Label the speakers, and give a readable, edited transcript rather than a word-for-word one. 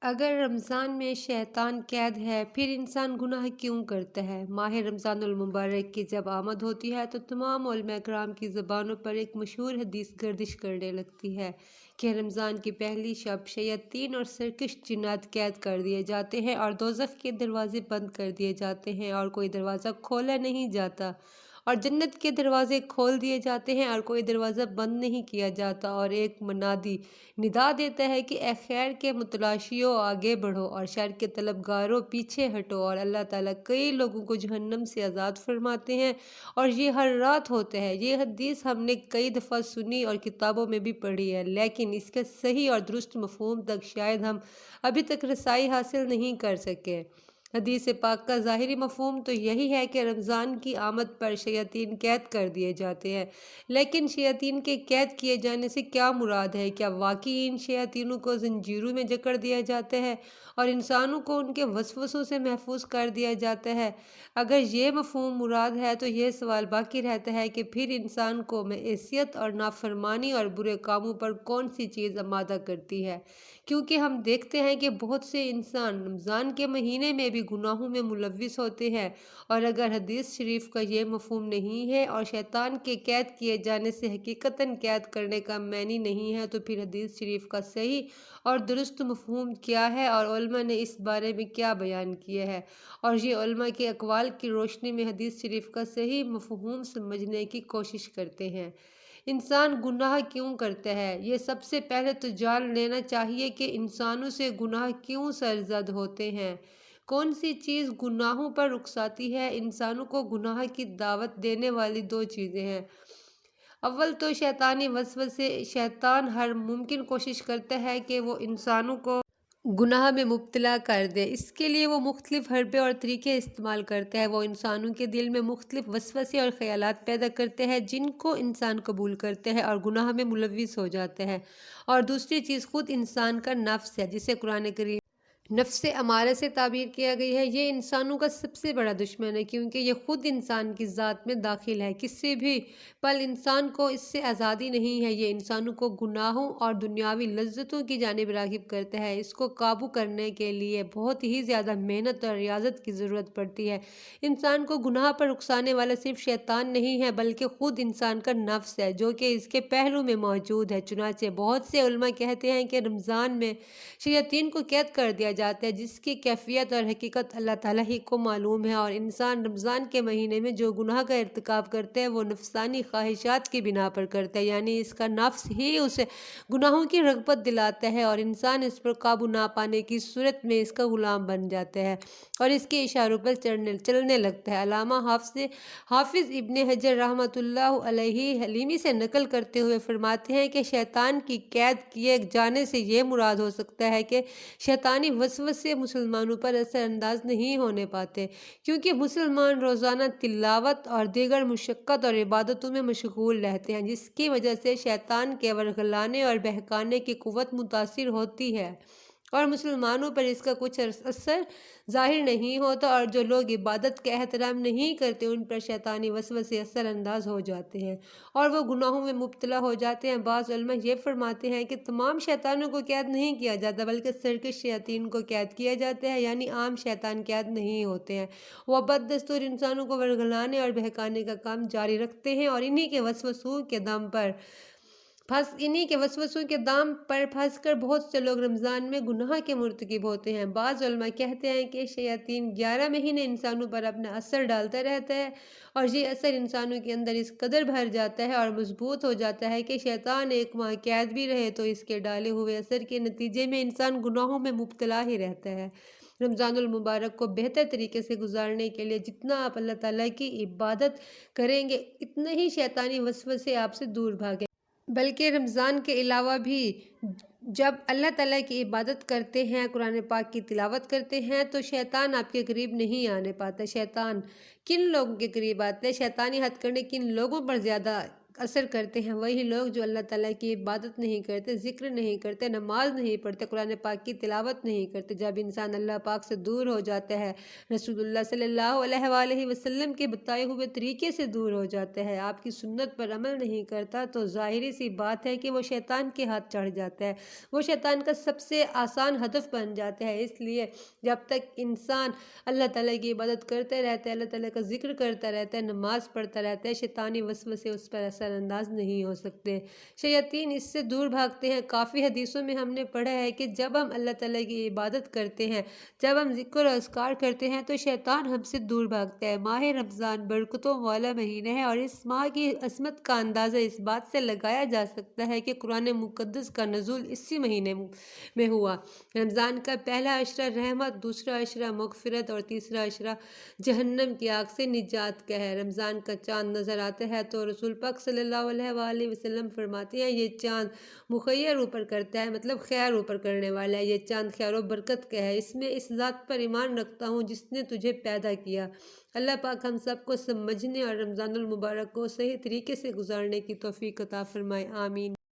Speaker 1: اگر رمضان میں شیطان قید ہے پھر انسان گناہ کیوں کرتا ہے؟ ماہ رمضان المبارک کی جب آمد ہوتی ہے تو تمام علماء کرام کی زبانوں پر ایک مشہور حدیث گردش کرنے لگتی ہے کہ رمضان کی پہلی شب شیاطین اور سرکش جنات قید کر دیے جاتے ہیں اور دوزخ کے دروازے بند کر دیے جاتے ہیں اور کوئی دروازہ کھولا نہیں جاتا، اور جنت کے دروازے کھول دیے جاتے ہیں اور کوئی دروازہ بند نہیں کیا جاتا، اور ایک منادی ندا دیتا ہے کہ اے خیر کے متلاشیوں آگے بڑھو اور شر کے طلبگاروں پیچھے ہٹو، اور اللہ تعالیٰ کئی لوگوں کو جہنم سے آزاد فرماتے ہیں اور یہ ہر رات ہوتا ہے۔ یہ حدیث ہم نے کئی دفعہ سنی اور کتابوں میں بھی پڑھی ہے، لیکن اس کے صحیح اور درست مفہوم تک شاید ہم ابھی تک رسائی حاصل نہیں کر سکے۔ حدیث پاک کا ظاہری مفہوم تو یہی ہے کہ رمضان کی آمد پر شیاطین قید کر دیے جاتے ہیں، لیکن شیاطین کے قید کیے جانے سے کیا مراد ہے؟ کیا واقعی ان شیاطینوں کو زنجیروں میں جکڑ دیا جاتا ہے اور انسانوں کو ان کے وسوسوں سے محفوظ کر دیا جاتا ہے؟ اگر یہ مفہوم مراد ہے تو یہ سوال باقی رہتا ہے کہ پھر انسان کو معصیت اور نافرمانی اور برے کاموں پر کون سی چیز آمادہ کرتی ہے؟ کیونکہ ہم دیکھتے ہیں کہ بہت سے انسان رمضان کے مہینے میں بھی گناہوں میں ملوث ہوتے ہیں، اور اگر حدیث شریف کا یہ مفہوم نہیں ہے اور شیطان کے قید کیے جانے سے حقیقتاً قید کرنے کا معنی نہیں ہے تو پھر حدیث شریف کا صحیح اور درست مفہوم کیا ہے اور علماء نے اس بارے میں کیا بیان کیا ہے؟ اور یہ علماء کے اقوال کی روشنی میں حدیث شریف کا صحیح مفہوم سمجھنے کی کوشش کرتے ہیں۔ انسان گناہ کیوں کرتا ہے؟ یہ سب سے پہلے تو جان لینا چاہیے کہ انسانوں سے گناہ کیوں سرزد ہوتے ہیں۔ کون سی چیز گناہوں پر اکساتی ہے؟ انسانوں کو گناہ کی دعوت دینے والی دو چیزیں ہیں۔ اول تو شیطانی وسوسے۔ شیطان ہر ممکن کوشش کرتا ہے کہ وہ انسانوں کو گناہ میں مبتلا کر دے۔ اس کے لیے وہ مختلف حربے اور طریقے استعمال کرتا ہے۔ وہ انسانوں کے دل میں مختلف وسوسے اور خیالات پیدا کرتے ہیں جن کو انسان قبول کرتا ہے اور گناہ میں ملوث ہو جاتا ہے۔ اور دوسری چیز خود انسان کا نفس ہے، جسے قرآن کریم نفس امارہ سے تعبیر کیا گئی ہے۔ یہ انسانوں کا سب سے بڑا دشمن ہے کیونکہ یہ خود انسان کی ذات میں داخل ہے۔ کسی بھی پل انسان کو اس سے آزادی نہیں ہے۔ یہ انسانوں کو گناہوں اور دنیاوی لذتوں کی جانب راغب کرتا ہے۔ اس کو قابو کرنے کے لیے بہت ہی زیادہ محنت اور ریاضت کی ضرورت پڑتی ہے۔ انسان کو گناہ پر اکسانے والا صرف شیطان نہیں ہے بلکہ خود انسان کا نفس ہے، جو کہ اس کے پہلو میں موجود ہے۔ چنانچہ بہت سے علماء کہتے ہیں کہ رمضان میں شیاطین کو قید کر دیا جاتا ہے، جس کی کیفیت اور حقیقت اللہ تعالیٰ ہی کو معلوم ہے، اور انسان رمضان کے مہینے میں جو گناہ کا ارتکاب کرتا ہے وہ نفسانی خواہشات کی بنا پر کرتا ہے، یعنی اس کا نفس ہی اسے گناہوں کی رغبت دلاتا ہے اور انسان اس پر قابو نہ پانے کی صورت میں اس کا غلام بن جاتا ہے اور اس کے اشاروں پر چلنے لگتا ہے۔ علامہ حافظ ابن حجر رحمۃ اللہ علیہ حلیمی سے نقل کرتے ہوئے فرماتے ہیں کہ شیطان کی قید کیے جانے سے یہ مراد ہو سکتا ہے کہ شیطانی وسوسے مسلمانوں پر اثر انداز نہیں ہونے پاتے، کیونکہ مسلمان روزانہ تلاوت اور دیگر مشقت اور عبادتوں میں مشغول رہتے ہیں، جس کی وجہ سے شیطان کے ورغلانے اور بہکانے کی قوت متاثر ہوتی ہے اور مسلمانوں پر اس کا کچھ اثر ظاہر نہیں ہوتا، اور جو لوگ عبادت کا احترام نہیں کرتے ان پر شیطانی وسوسے اثر انداز ہو جاتے ہیں اور وہ گناہوں میں مبتلا ہو جاتے ہیں۔ بعض علماء یہ فرماتے ہیں کہ تمام شیطانوں کو قید نہیں کیا جاتا بلکہ سرکش شیاطین کو قید کیا جاتا ہے، یعنی عام شیطان قید نہیں ہوتے ہیں۔ وہ بددستور انسانوں کو ورغلانے اور بہکانے کا کام جاری رکھتے ہیں اور انہی کے وسوسوں کے دام پر پھنس کر بہت سے لوگ رمضان میں گناہ کے مرتکب ہوتے ہیں۔ بعض علماء کہتے ہیں کہ شیاطین 11 مہینے انسانوں پر اپنا اثر ڈالتا رہتا ہے اور یہ اثر انسانوں کے اندر اس قدر بھر جاتا ہے اور مضبوط ہو جاتا ہے کہ شیطان 1 ماہ قید بھی رہے تو اس کے ڈالے ہوئے اثر کے نتیجے میں انسان گناہوں میں مبتلا ہی رہتا ہے۔ رمضان المبارک کو بہتر طریقے سے گزارنے کے لیے جتنا آپ اللہ تعالیٰ کی عبادت کریں گے اتنے ہی شیطانی وسوسے آپ سے دور بھاگیں۔ بلکہ رمضان کے علاوہ بھی جب اللہ تعالیٰ کی عبادت کرتے ہیں، قرآن پاک کی تلاوت کرتے ہیں تو شیطان آپ کے قریب نہیں آنے پاتا۔ شیطان کن لوگوں کے قریب آتا ہے؟ شیطانی ہتھ کنڈے کن لوگوں پر زیادہ اثر کرتے ہیں وہی لوگ جو اللہ تعالیٰ کی عبادت نہیں کرتے، ذکر نہیں کرتے، نماز نہیں پڑھتے، قرآن پاک کی تلاوت نہیں کرتے۔ جب انسان اللہ پاک سے دور ہو جاتا ہے، رسول اللہ صلی اللہ علیہ وآلہ وسلم کے بتائے ہوئے طریقے سے دور ہو جاتا ہے، آپ کی سنت پر عمل نہیں کرتا، تو ظاہری سی بات ہے کہ وہ شیطان کے ہاتھ چڑھ جاتا ہے، وہ شیطان کا سب سے آسان ہدف بن جاتا ہے۔ اس لیے جب تک انسان اللہ تعالیٰ کی عبادت کرتے رہتا ہے، اللہ تعالیٰ کا ذکر کرتا رہتا ہے، نماز پڑھتا رہتا ہے، شیطانی وسوسے اس پر اثر انداز نہیں ہو سکتے، شیاطین اس سے دور بھاگتے ہیں۔ کافی حدیثوں میں ہم نے پڑھا ہے کہ جب ہم اللہ تعالیٰ کی عبادت کرتے ہیں، جب ہم ذکر و اذکار کرتے ہیں تو شیطان ہم سے دور بھاگتا ہے۔ ماہ رمضان برکتوں والا مہینہ ہے، اور اس ماہ کی عظمت کا اندازہ اس بات سے لگایا جا سکتا ہے کہ قرآن مقدس کا نزول اسی مہینے میں ہوا۔ رمضان کا پہلا عشرہ رحمت، دوسرا عشرہ مغفرت اور تیسرا عشرہ جہنم کی آگ سے نجات کا ہے۔ رمضان کا چاند نظر آتا ہے تو رسول پاک صلی اللہ علیہ وآلہ وسلم فرماتے ہیں، یہ چاند مخیر اوپر کرتا ہے، مطلب خیر اوپر کرنے والا ہے، یہ چاند خیر و برکت کا ہے۔ اس میں اس ذات پر ایمان رکھتا ہوں جس نے تجھے پیدا کیا۔ اللہ پاک ہم سب کو سمجھنے اور رمضان المبارک کو صحیح طریقے سے گزارنے کی توفیق عطا فرمائے، آمین۔